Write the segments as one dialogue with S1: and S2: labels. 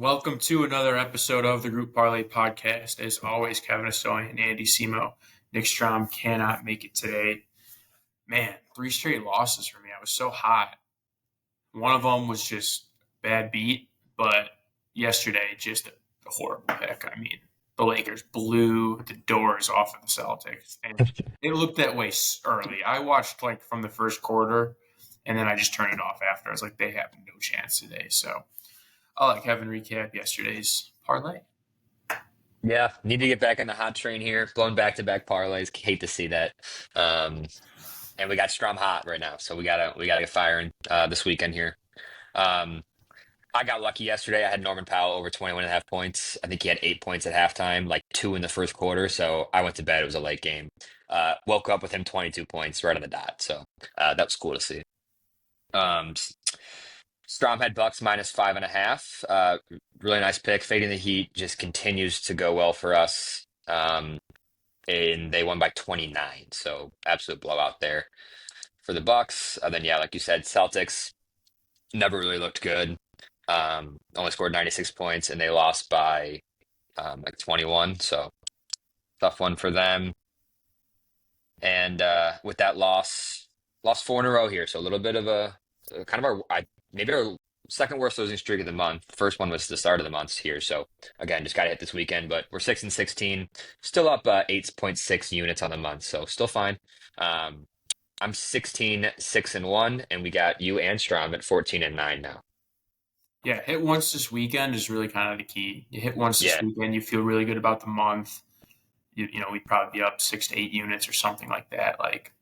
S1: Welcome to another episode of the Group Parlay podcast. As always, Kevin Asoy and Andy Simo. Nick Strom cannot make it today. Man, 3 straight losses for me. I was so hot. One of them was just a bad beat, but yesterday, just a horrible pick. I mean, the Lakers blew the doors off of the Celtics, and it looked that way early. I watched like from the first quarter, and then I just turned it off after. I was like, they have no chance today. So I'll let Kevin recap yesterday's parlay.
S2: Yeah, need to get back on the hot train here. Blowing back-to-back parlays. Hate to see that. Um, and we got Strom hot right now, so we gotta get firing this weekend here. Um, I got lucky yesterday. I had Norman Powell over 21 and a half points. I think he had 8 points at halftime, like two in the first quarter. So I went to bed. It was a late game. Woke up with him 22 points right on the dot. So that was cool to see. Um, Strom had Bucks minus 5.5. Really nice pick. Fading the Heat just continues to go well for us. And they won by 29. So absolute blowout there for the Bucks. Then yeah, like you said, Celtics never really looked good. Only scored 96 points and they lost by like 21. So tough one for them. And with that loss, lost four in a row here. So a little bit of a kind of maybe our second worst losing streak of the month. First one was the start of the month here. So again, just got to hit this weekend. But we're 6-16, still up 8.6 units on the month. So still fine. Um, I'm 16-6-1, and we got you and Strom at 14-9 now.
S1: Yeah, hit once this weekend is really kind of the key. You hit once this
S2: Yeah.
S1: weekend, you feel really good about the month. You know, we'd probably be up 6 to 8 units or something like that. Like,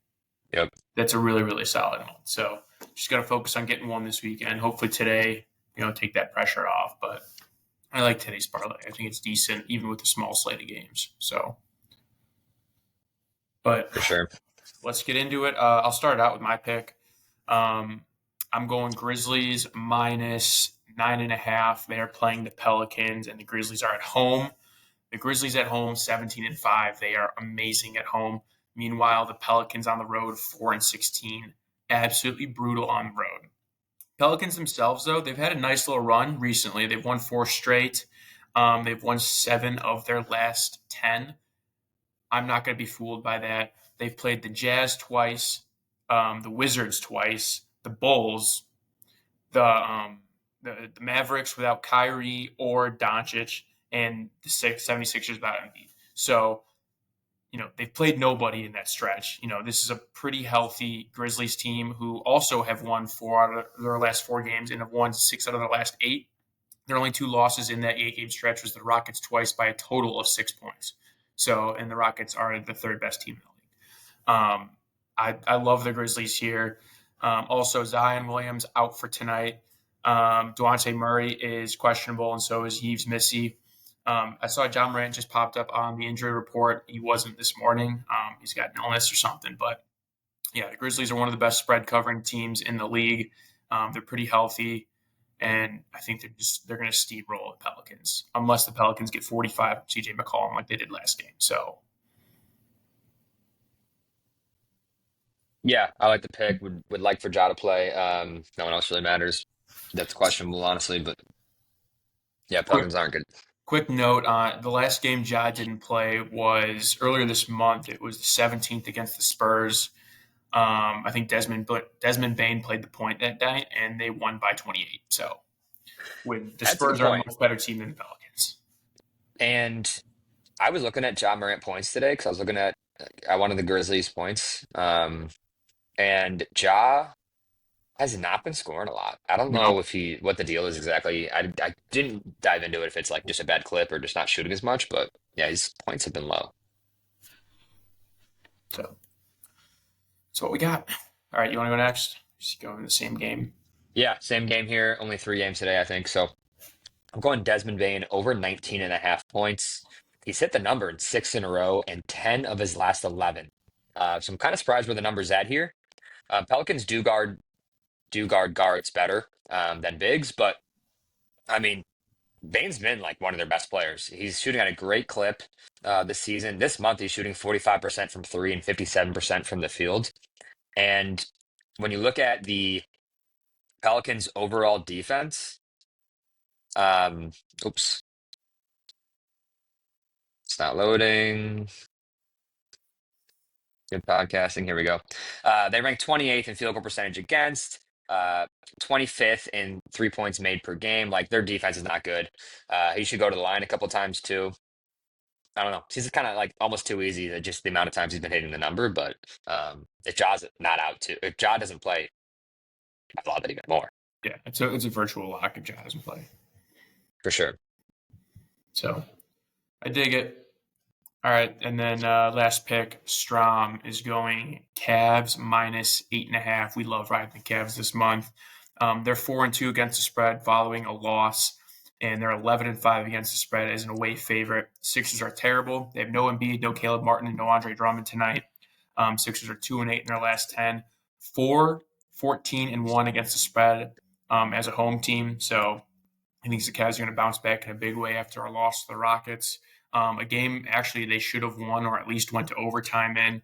S2: Yep.
S1: that's a really, really solid month. So just got to focus on getting one this weekend. Hopefully today, take that pressure off. But I like today's parlay. I think it's decent, even with the small slate of games. So, but
S2: For sure.
S1: let's get into it. I'll start out with my pick. Um, I'm going Grizzlies minus 9.5. They are playing the Pelicans, and the Grizzlies are at home. The Grizzlies at home, 17-5. They are amazing at home. Meanwhile, the Pelicans on the road, 4-16. Absolutely brutal on the road. Pelicans themselves, though, they've had a nice little run recently. They've won 4 straight. They've won 7 of their last 10. I'm not going to be fooled by that. They've played the Jazz twice, the Wizards twice, the Bulls, the Mavericks without Kyrie or Doncic, and the 76ers without Embiid. So, they've played nobody in that stretch. This is a pretty healthy Grizzlies team who also have won 4 out of their last 4 games and have won 6 out of their last 8. Their only 2 losses in that 8-game stretch was the Rockets twice by a total of 6 points. So, and the Rockets are the third best team in the league. I love the Grizzlies here. Also, Zion Williams out for tonight. Deontay Murray is questionable, and so is Yves Missy. I saw John Morant just popped up on the injury report. He wasn't this morning. He's got an illness or something. But, yeah, the Grizzlies are one of the best spread covering teams in the league. They're pretty healthy, and I think they're going to steamroll the Pelicans, unless the Pelicans get 45 from CJ McCollum like they did last game. So,
S2: Yeah, I like the pick. Would like for Ja to play. No one else really matters. That's questionable, honestly. But yeah,
S1: quick
S2: Pelicans aren't good.
S1: quick note on the last game Ja didn't play was earlier this month. It was the 17th against the Spurs. I think Desmond Bain played the point that night, and they won by 28. So when the
S2: That's a good
S1: Spurs are a
S2: point.
S1: much better team than the Pelicans.
S2: And I was looking at John Morant points today because I was looking at I wanted the Grizzlies points. And Ja has not been scoring a lot. I don't
S1: No.
S2: know if he what the deal is exactly. I didn't dive into it if it's like just a bad clip or just not shooting as much, but yeah, his points have been low.
S1: So that's what we got. All right, you want to go next? Just go in the same game.
S2: Yeah, same game here. Only three games today, I think. So I'm going Desmond Bain over 19 and a half points. He's hit the number in six in a row and 10 of his last 11. So I'm kind of surprised where the number's at here. Pelicans do guard guards better than bigs, but I mean, Bane's been like one of their best players. He's shooting at a great clip this season. This month, he's shooting 45% from three and 57% from the field. And when you look at the Pelicans' overall defense, Um, oops, it's not loading. Good podcasting. Here we go. They rank 28th in field goal percentage against, uh, 25th in 3 points made per game. Like their defense is not good. He should go to the line a couple times too. I don't know. He's kind of like almost too easy to just the amount of times he's been hitting the number. But if Ja's not out too, if Ja doesn't play, I love it even more
S1: Yeah, it's a virtual lock if Ja doesn't play.
S2: for sure.
S1: So I dig it. All right, and then last pick, Strom is going Cavs minus 8.5. We love riding the Cavs this month. They're 4-2 against the spread following a loss, and they're 11-5 against the spread as an away favorite. Sixers are terrible. They have no Embiid, no Caleb Martin, and no Andre Drummond tonight. Sixers are 2-8 in their last 10, 4-14-1 against the spread as a home team. So I think the Cavs are going to bounce back in a big way after a loss to the Rockets. A game actually they should have won or at least went to overtime in.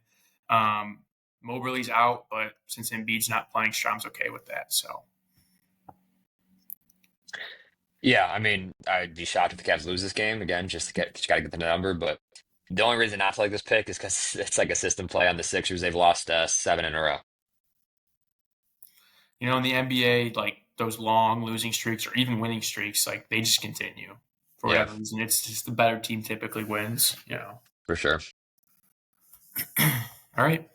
S1: Mobley's out, but since Embiid's not playing, Strom's okay with that. So
S2: Yeah, I mean, I'd be shocked if the Cavs lose this game again. Just got to get the number. But the only reason not to like this pick is because it's like a system play on the Sixers. They've lost 7 in a row.
S1: in the NBA, like those long losing streaks or even winning streaks, like they just continue for
S2: Yeah,
S1: whatever reason. It's just the better team typically wins.
S2: for sure.
S1: All right.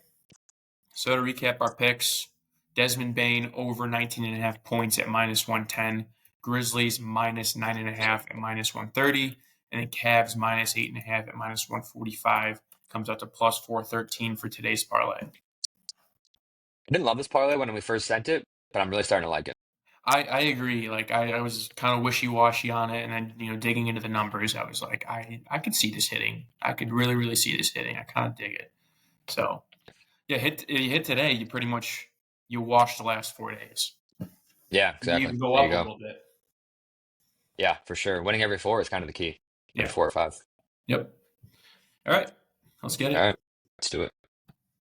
S1: So to recap our picks, Desmond Bain over 19.5 points at minus 110, Grizzlies minus 9.5 at minus 130, and the Cavs minus 8.5 at minus 145 comes out to plus 413 for today's parlay.
S2: I didn't love this parlay when we first sent it, but I'm really starting to like it.
S1: I agree. Like I was kind of wishy washy on it, and then digging into the numbers, I was like, I could see this hitting. I could really see this hitting. I kind of dig it. So yeah, you hit today. You pretty much you wash the last 4 days.
S2: Yeah,
S1: You
S2: exactly.
S1: even go
S2: There you
S1: up a
S2: go.
S1: little bit.
S2: Yeah, for sure. Winning every four is kind of the key. Every
S1: Yeah.
S2: 4 or 5.
S1: Yep. All right. Let's get
S2: All
S1: it.
S2: right, let's do it.